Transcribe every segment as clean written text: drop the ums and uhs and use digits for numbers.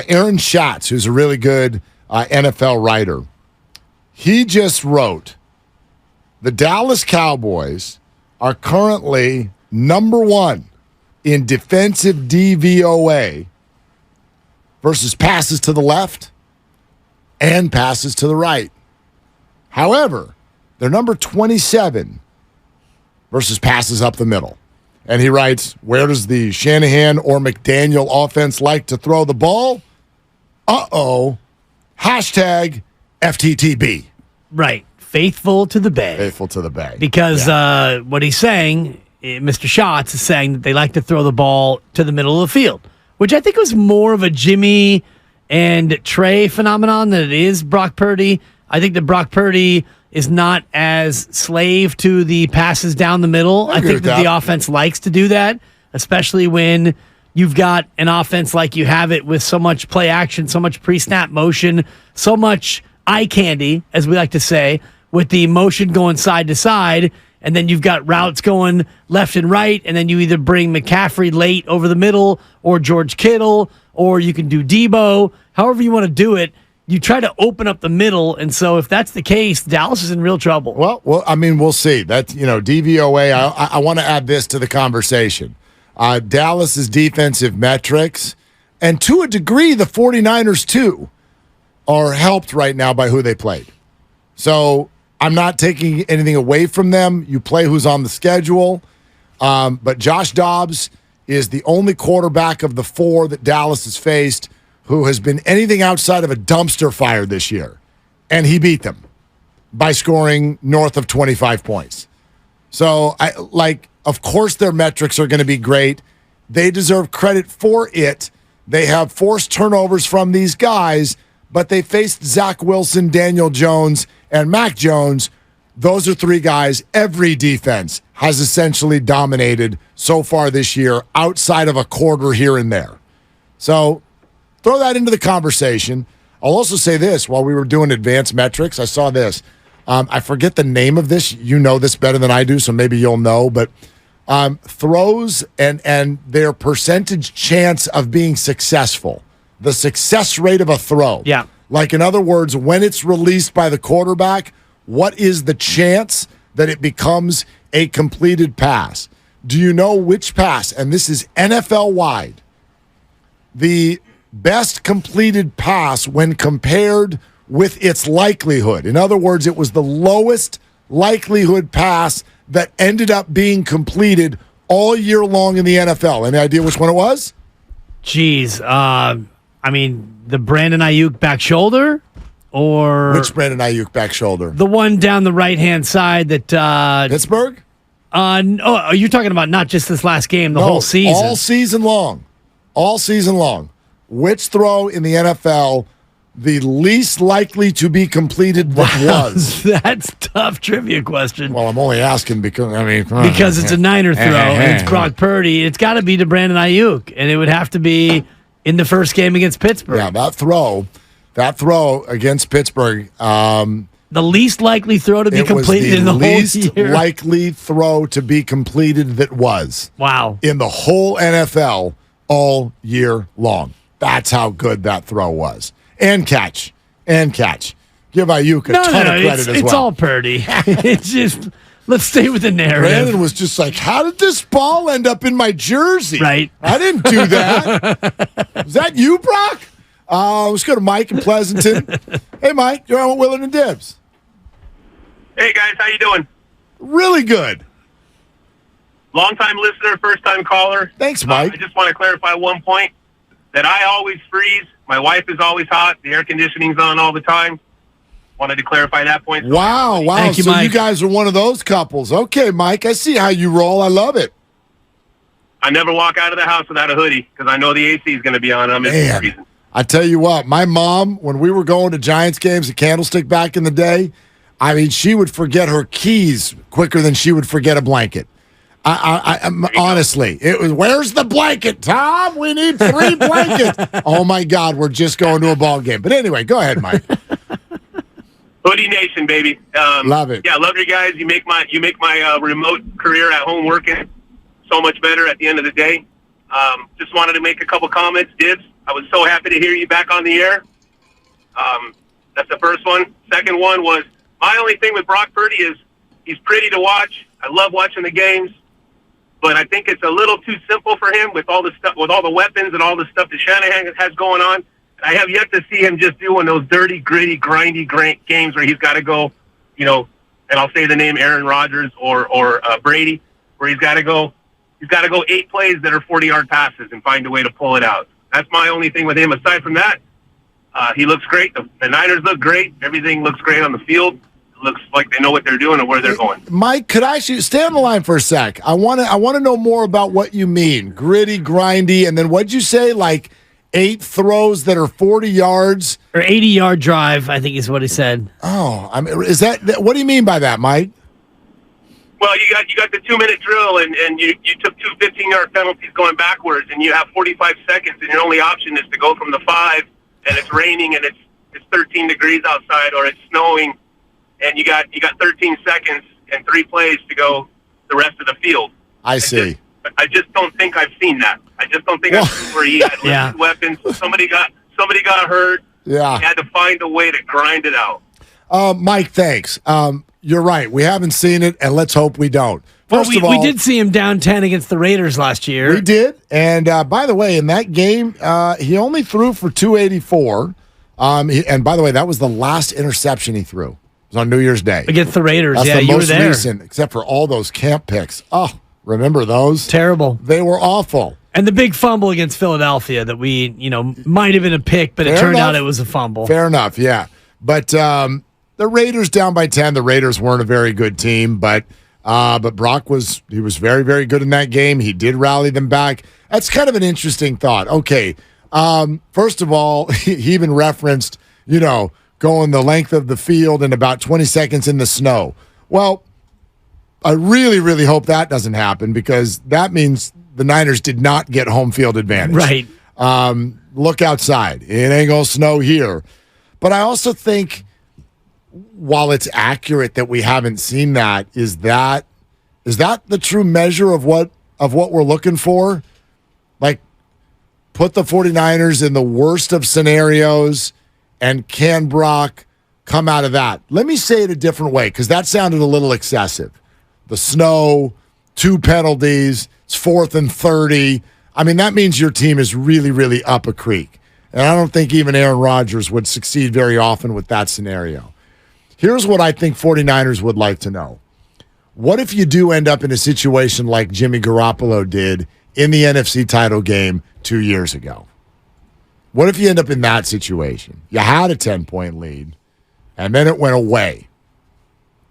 Aaron Schatz, who's a really good NFL writer, he just wrote, the Dallas Cowboys are currently number one in defensive DVOA versus passes to the left and passes to the right. However, they're number 27 versus passes up the middle. And he writes, where does the Shanahan or McDaniel offense like to throw the ball? Hashtag FTTB. Right. Faithful to the Bay. Faithful to the Bay. Because what he's saying, Mr. Schatz is saying that they like to throw the ball to the middle of the field, which I think was more of a Jimmy and Trey phenomenon than it is Brock Purdy. I think that Brock Purdy is not as slave to the passes down the middle. I think that the offense likes to do that, especially when you've got an offense like you have it with so much play action, so much pre-snap motion, so much eye candy, as we like to say, with the motion going side to side, and then you've got routes going left and right, and then you either bring McCaffrey late over the middle or George Kittle, or you can do Debo. However you want to do it, you try to open up the middle, and so if that's the case, Dallas is in real trouble. Well, I mean, we'll see. That's, DVOA. I want to add this to the conversation. Dallas's defensive metrics, and to a degree, the 49ers too, are helped right now by who they played. So I'm not taking anything away from them. You play who's on the schedule. But Josh Dobbs is the only quarterback of the four that Dallas has faced who has been anything outside of a dumpster fire this year. And he beat them by scoring north of 25 points. So, of course their metrics are going to be great. They deserve credit for it. They have forced turnovers from these guys, but they faced Zach Wilson, Daniel Jones, and Mac Jones. Those are three guys every defense has essentially dominated so far this year outside of a quarter here and there. So throw that into the conversation. I'll also say this. While we were doing advanced metrics, I saw this. I forget the name of this. You know this better than I do, so maybe you'll know. But throws and their percentage chance of being successful, the success rate of a throw. Yeah. Like, in other words, when it's released by the quarterback, what is the chance that it becomes a completed pass? Do you know which pass? And this is NFL-wide. The best completed pass when compared with its likelihood. In other words, it was the lowest likelihood pass that ended up being completed all year long in the NFL. Any idea which one it was? Jeez. The Brandon Ayuk back shoulder? Or which Brandon Ayuk back shoulder? The one down the right-hand side that... Pittsburgh? No, you're talking about not just this last game, the whole season. All season long. All season long. Which throw in the NFL the least likely to be completed that was? That's a tough trivia question. Well, I'm only asking because it's a Niner throw and it's Brock Purdy. It's got to be to Brandon Ayuk, and it would have to be in the first game against Pittsburgh. Yeah, that throw against Pittsburgh. The least likely throw to be completed in the whole year. The least likely throw to be completed that was. Wow. In the whole NFL all year long. That's how good that throw was. And catch. Give Ayuk a ton of credit as well. It's all Purdy. It's just, let's stay with the narrative. Brandon was just like, how did this ball end up in my jersey? Right. I didn't do that. Was that you, Brock? Let's go to Mike in Pleasanton. Hey, Mike, you're on with Willard and Dibs. Hey, guys, how you doing? Really good. Long-time listener, first-time caller. Thanks, Mike. I just want to clarify one point, that I always freeze. My wife is always hot. The air conditioning's on all the time. Wanted to clarify that point. Wow. Thank you, so Mike. You guys are one of those couples. Okay, Mike, I see how you roll. I love it. I never walk out of the house without a hoodie because I know the AC is going to be on. Man, I tell you what, my mom, when we were going to Giants games at Candlestick back in the day, I mean, she would forget her keys quicker than she would forget a blanket. Honestly, it was, where's the blanket, Tom? We need 3 blankets. Oh, my God, we're just going to a ball game. But anyway, go ahead, Mike. Hoodie Nation, baby. Love it. Yeah, love you guys. You make my remote career at home working so much better at the end of the day. Just wanted to make a couple comments. Dibs, I was so happy to hear you back on the air. That's the first one. Second one was, my only thing with Brock Purdy is he's pretty to watch. I love watching the games, but I think it's a little too simple for him with all the stuff, with all the weapons and all the stuff that Shanahan has going on. I have yet to see him just doing those dirty, gritty, grindy games where he's got to go, and I'll say the name Aaron Rodgers or Brady, where he's got to go 8 plays that are 40-yard passes and find a way to pull it out. That's my only thing with him. Aside from that, he looks great. The Niners look great. Everything looks great on the field. It looks like they know what they're doing and where they're going. Mike, could I stay on the line for a sec? I want to know more about what you mean. Gritty, grindy, and then what'd you say? Like 8 throws that are 40 yards? Or 80-yard drive, I think is what he said. Oh, I mean, is that what do you mean by that, Mike? Well, you got the 2-minute drill, and you took 2 15-yard penalties going backwards, and you have 45 seconds, and your only option is to go from the 5, and it's raining, and it's 13 degrees outside, or it's snowing, and you got 13 seconds and 3 plays to go the rest of the field. I see. I just don't think I've seen that. I just don't think I've seen where he had limited weapons. Somebody got hurt. Yeah. He had to find a way to grind it out. Mike, thanks. You're right. We haven't seen it, and let's hope we don't. First of all, we did see him down 10 against the Raiders last year. We did. And by the way, in that game, he only threw for 284. And by the way, that was the last interception he threw. It was on New Year's Day. Against the Raiders. That's yeah, the you most were there. recent, except for all those camp picks. Oh, remember those? Terrible. They were awful. And the big fumble against Philadelphia that we, might have been a pick, but it turned out it was a fumble. Fair enough, yeah. But the Raiders down by 10. The Raiders weren't a very good team, but Brock was very, very good in that game. He did rally them back. That's kind of an interesting thought. Okay, first of all, he even referenced, going the length of the field in about 20 seconds in the snow. Well, I really, really hope that doesn't happen because that means the Niners did not get home field advantage. Right. Look outside. It ain't going to snow here. But I also think while it's accurate that we haven't seen that, is that the true measure of what we're looking for? Like, put the 49ers in the worst of scenarios, and can Brock come out of that? Let me say it a different way, because that sounded a little excessive. The snow, 2 penalties, it's 4th and 30. I mean, that means your team is really, really up a creek. And I don't think even Aaron Rodgers would succeed very often with that scenario. Here's what I think 49ers would like to know. What if you do end up in a situation like Jimmy Garoppolo did in the NFC title game 2 years ago? What if you end up in that situation? You had a 10-point lead, and then it went away.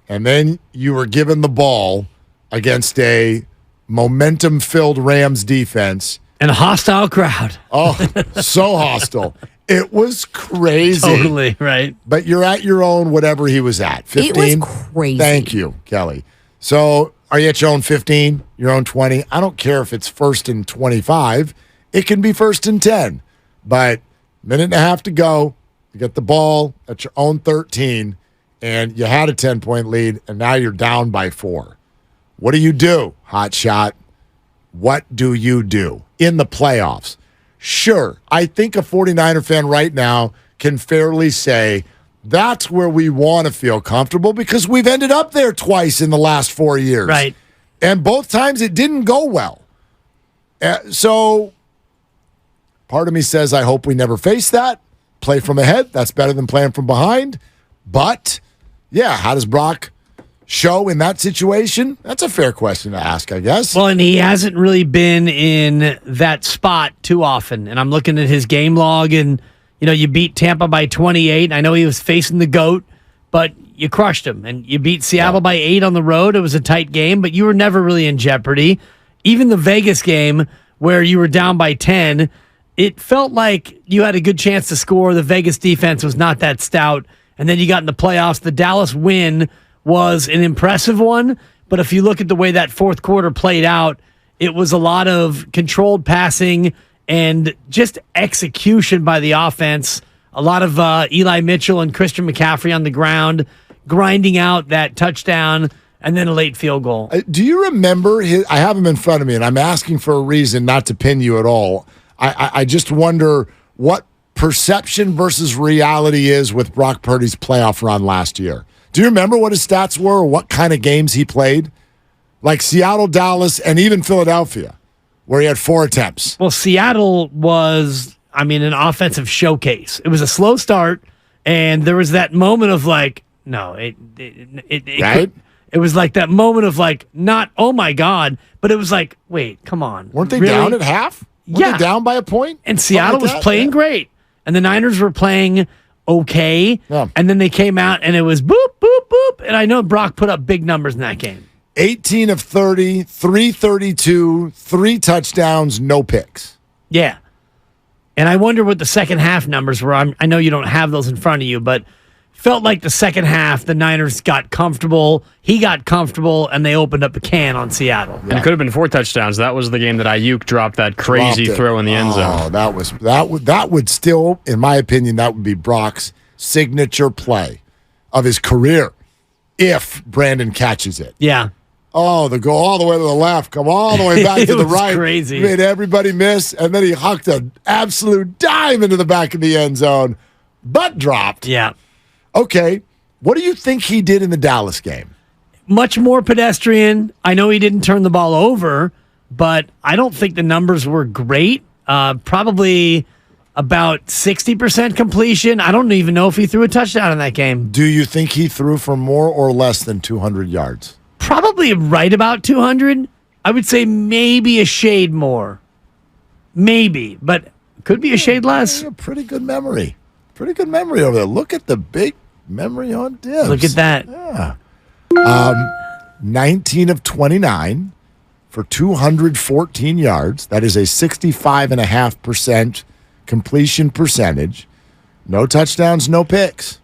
And then you were given the ball against a momentum-filled Rams defense. And a hostile crowd. Oh, so hostile. It was crazy. Totally, right. But you're at your own whatever he was at. 15? It was crazy. Thank you, Kelly. So are you at your own 15, your own 20? I don't care if it's 1st and 25. It can be 1st and 10. But minute and a half to go. You get the ball at your own 13, and you had a 10-point lead, and now you're down by 4. What do you do, hot shot? What do you do in the playoffs? Sure, I think a 49er fan right now can fairly say that's where we want to feel comfortable because we've ended up there twice in the last 4 years. Right. And both times it didn't go well. So part of me says I hope we never face that. Play from ahead. That's better than playing from behind. But, yeah, how does Brock show in that situation? That's a fair question to ask, I guess. Well, and he hasn't really been in that spot too often. And I'm looking at his game log, and, you beat Tampa by 28. I know he was facing the GOAT, but you crushed him. And you beat Seattle by 8 on the road. It was a tight game, but you were never really in jeopardy. Even the Vegas game where you were down by 10, it felt like you had a good chance to score. The Vegas defense was not that stout. And then you got in the playoffs. The Dallas win was an impressive one, but if you look at the way that fourth quarter played out, it was a lot of controlled passing and just execution by the offense. A lot of Eli Mitchell and Christian McCaffrey on the ground, grinding out that touchdown and then a late field goal. Do you remember I have him in front of me, and I'm asking for a reason, not to pin you at all. I just wonder what perception versus reality is with Brock Purdy's playoff run last year. Do you remember what his stats were or what kind of games he played? Like Seattle, Dallas, and even Philadelphia, where he had 4 attempts. Well, Seattle was, an offensive showcase. It was a slow start, and there was that moment of like, no, it right? It was like that moment of like, not, oh my God, but it was like, wait, come on. Weren't they really? down at half? Weren't they down by a point? And Seattle was playing great. And the Niners were playing okay. Yeah. And then they came out and it was boop, boop, boop. And I know Brock put up big numbers in that game. 18 of 30, 332, 3 touchdowns, no picks. Yeah. And I wonder what the second half numbers were. I know you don't have those in front of you, but felt like the second half, the Niners got comfortable. He got comfortable, and they opened up a can on Seattle. And it could have been 4 touchdowns. That was the game that Ayuk dropped that crazy throw in the end zone. Oh, that would still, in my opinion, that would be Brock's signature play of his career if Brandon catches it. Yeah. Oh, the go all the way to the left, come all the way back to the right. Crazy. Made everybody miss, and then he hucked an absolute dime into the back of the end zone, but dropped. Yeah. Okay, what do you think he did in the Dallas game? Much more pedestrian. I know he didn't turn the ball over, but I don't think the numbers were great. Probably about 60% completion. I don't even know if he threw a touchdown in that game. Do you think he threw for more or less than 200 yards? Probably right about 200. I would say maybe a shade more. Maybe, but could be a shade less. Yeah, pretty good memory. Pretty good memory over there. Look at the big memory on Dibs. Look at that. Yeah. 19 of 29 for 214 yards. That is a 65.5% completion percentage. No touchdowns, no picks.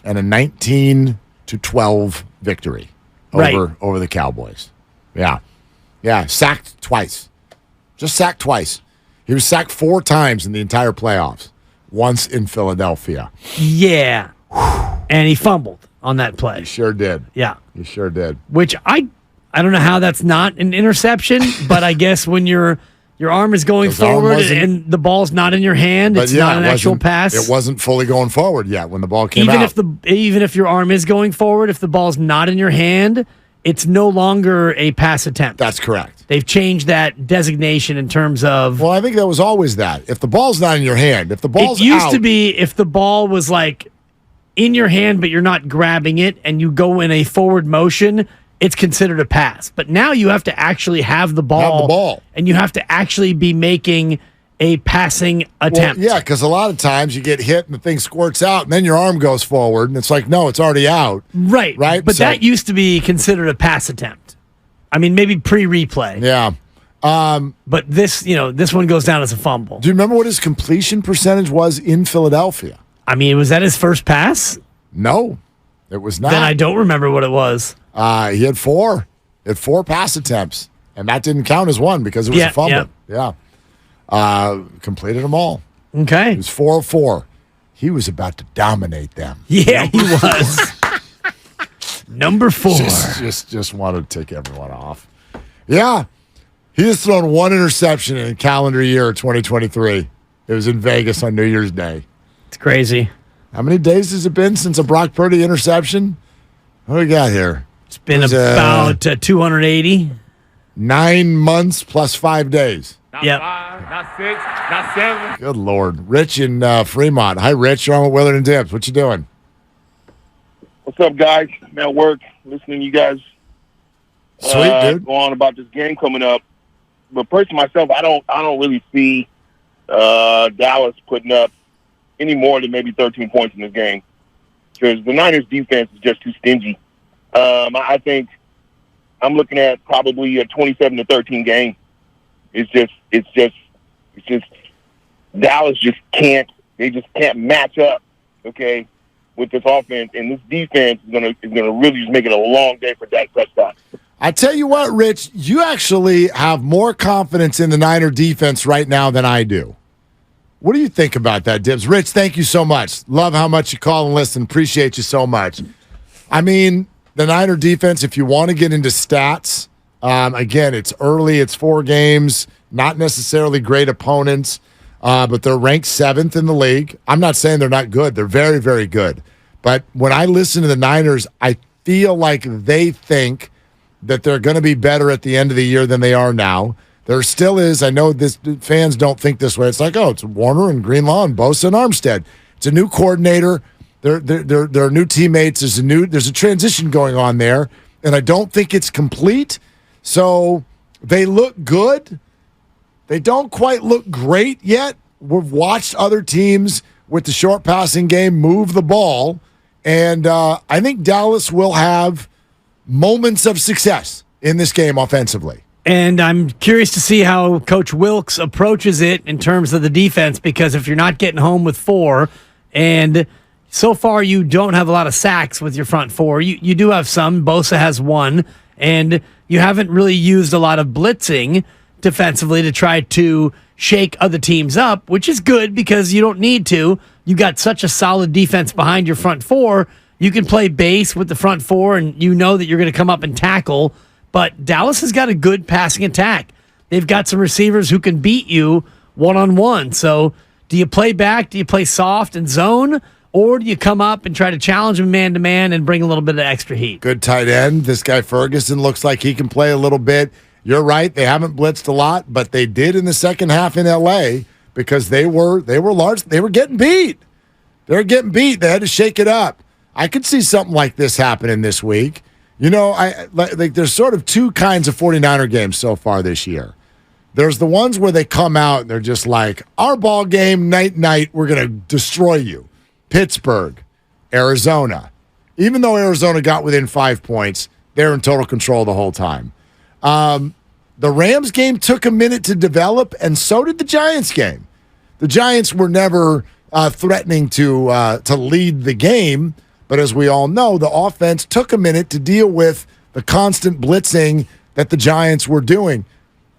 And a 19-12 victory over the Cowboys. Yeah. Yeah, sacked twice. Just sacked twice. He was sacked 4 times in the entire playoffs. Once in Philadelphia. Yeah. And he fumbled on that play. He sure did. Yeah. He sure did. Which I don't know how that's not an interception, but I guess when your arm is going forward and the ball's not in your hand, it's not an actual pass. It wasn't fully going forward yet when the ball came out. Even if your arm is going forward, if the ball's not in your hand, it's no longer a pass attempt. That's correct. They've changed that designation in terms of... Well, I think that was always that. If the ball's not in your hand, if the ball's out... It used to be if the ball was like in your hand, but you're not grabbing it, and you go in a forward motion, it's considered a pass. But now you have to actually have the ball. And you have to actually be making a passing attempt. Well, yeah, because a lot of times you get hit and the thing squirts out, and then your arm goes forward, and it's like, no, it's already out. Right. But that used to be considered a pass attempt. I mean, maybe pre-replay. Yeah. But this one goes down as a fumble. Do you remember what his completion percentage was in Philadelphia? I mean, was that his first pass? No, it was not. Then I don't remember what it was. He had 4. He had 4 pass attempts, and that didn't count as one because it was a fumble. Yeah. Completed them all. Okay. He was 4 of 4. He was about to dominate them. Yeah, he was. Number 4. Just wanted to tick everyone off. Yeah. He has thrown 1 interception in calendar year 2023. It was in Vegas on New Year's Day. It's crazy. How many days has it been since a Brock Purdy interception? What do we got here? It's been about 280. 9 months plus 5 days. Not 5, not 6, not 7. Good Lord. Rich in Fremont. Hi, Rich. You're on with Willard and Dibs. What you doing? What's up, guys? I'm at work listening to you guys Sweet, dude. go on about this game coming up. But personally, myself, I don't really see Dallas putting up any more than maybe 13 points in this game because the Niners' defense is just too stingy. I think I'm looking at probably a 27-13 game. It's just Dallas just can't match up, okay, with this offense, and this defense is gonna really just make it a long day for Dak Prescott. I tell you what, Rich, you actually have more confidence in the Niner defense right now than I do. What do you think about that, Dibs? Rich, thank you so much. Love how much you call and listen. Appreciate you so much. I mean, the Niner defense, if you want to get into stats, again, it's early. It's 4 games, not necessarily great opponents. but they're ranked 7th in the league. I'm not saying they're not good. They're very, very good. But when I listen to the Niners, I feel like they think that they're going to be better at the end of the year than they are now. There still is. I know this fans don't think this way. It's like, oh, it's Warner and Greenlaw and Bosa and Armstead. It's a new coordinator. There are new teammates. There's a transition going on there, and I don't think it's complete. So they look good. They don't quite look great yet. We've watched other teams with the short passing game move the ball, and I think Dallas will have moments of success in this game offensively. And I'm curious to see how Coach Wilkes approaches it in terms of the defense, because if you're not getting home with 4, and so far you don't have a lot of sacks with your front 4, you do have some. Bosa has 1, and you haven't really used a lot of blitzing defensively to try to shake other teams up, which is good because you don't need to. You got such a solid defense behind your front 4. You can play base with the front 4, and you know that you're going to come up and tackle. But Dallas has got a good passing attack. They've got some receivers who can beat you one-on-one. So do you play back? Do you play soft and zone? Or do you come up and try to challenge them man-to-man and bring a little bit of extra heat? Good tight end. This guy Ferguson looks like he can play a little bit. You're right. They haven't blitzed a lot, but they did in the second half in L.A. because they were large. They were getting beat. They were getting beat. They had to shake it up. I could see something like this happening this week. You know, there's sort of 2 kinds of 49er games so far this year. There's the ones where they come out and they're just like, our ball game, night, we're going to destroy you. Pittsburgh, Arizona. Even though Arizona got within 5 points, they're in total control the whole time. The Rams game took a minute to develop, and so did the Giants game. The Giants were never threatening to lead the game, but as we all know, the offense took a minute to deal with the constant blitzing that the Giants were doing.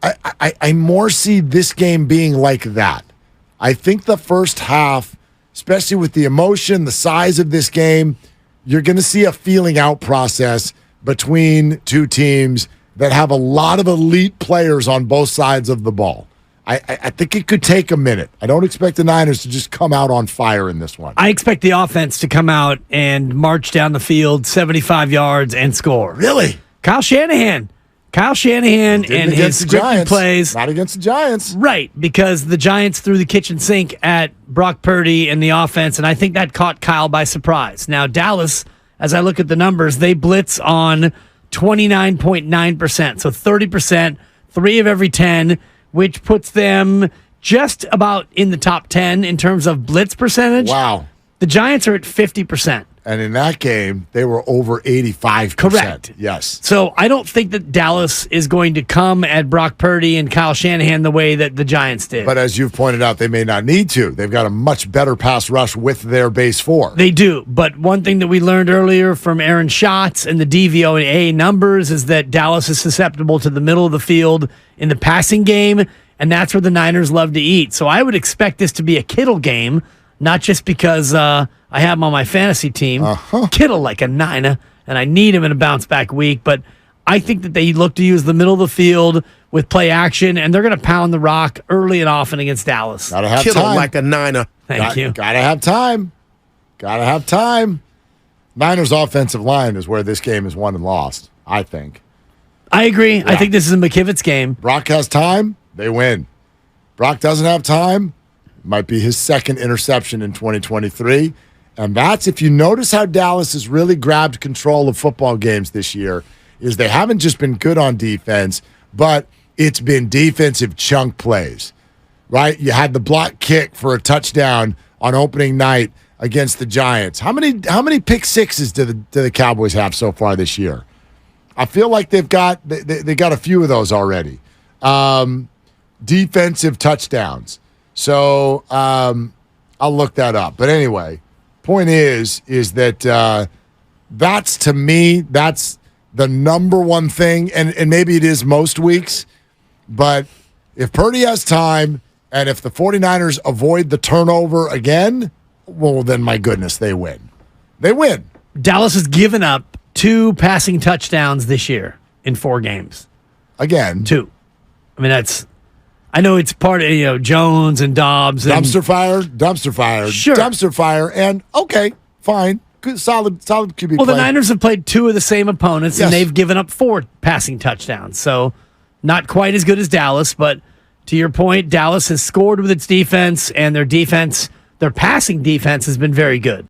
I more see this game being like that. I think the first half, especially with the emotion, the size of this game, you're going to see a feeling out process between 2 teams that have a lot of elite players on both sides of the ball. I think it could take a minute. I don't expect the Niners to just come out on fire in this one. I expect the offense to come out and march down the field 75 yards and score. Really? Kyle Shanahan and his scripted plays. Not against the Giants. Right, because the Giants threw the kitchen sink at Brock Purdy and the offense, and I think that caught Kyle by surprise. Now, Dallas, as I look at the numbers, they blitz on 29.9%, so 30%, 3 of every 10, which puts them just about in the top 10 in terms of blitz percentage. Wow. The Giants are at 50%. And in that game, they were over 85%. Correct. Yes. So I don't think that Dallas is going to come at Brock Purdy and Kyle Shanahan the way that the Giants did. But as you've pointed out, they may not need to. They've got a much better pass rush with their base 4. They do. But one thing that we learned earlier from Aaron Schatz and the DVOA numbers is that Dallas is susceptible to the middle of the field in the passing game, and that's where the Niners love to eat. So I would expect this to be a Kittle game, not just because I have him on my fantasy team. Kittle like a 9, and I need him in a bounce-back week. But I think that they look to use the middle of the field with play action, and they're going to pound the rock early and often against Dallas. Gotta have Kittle time. like a 9. Thank you. Gotta have time. Gotta have time. Niners' offensive line is where this game is won and lost, I think. I agree. Yeah. I think this is a McKivitz game. Brock has time, they win. Brock doesn't have time, might be his second interception in 2023. And that's, if you notice how Dallas has really grabbed control of football games this year, is they haven't just been good on defense, but it's been defensive chunk plays, right? You had the block kick for a touchdown on opening night against the Giants. How many pick sixes do the Cowboys have so far this year? I feel like they got a few of those already. Defensive touchdowns. So I'll look that up. But anyway, point is that that's, to me, that's the number one thing. And maybe it is most weeks. But if Purdy has time and if the 49ers avoid the turnover again, well, then my goodness, they win. They win. Dallas has given up 2 passing touchdowns this year in 4 games. Again. 2. I mean, that's I know it's part of Jones and Dobbs. And Dumpster fire, Sure. dumpster fire, and okay, fine, good, solid QB Well, play. the Niners have played 2 of the same opponents, Yes. and they've given up 4 passing touchdowns. So not quite as good as Dallas, but to your point, Dallas has scored with its defense, and their passing defense has been very good.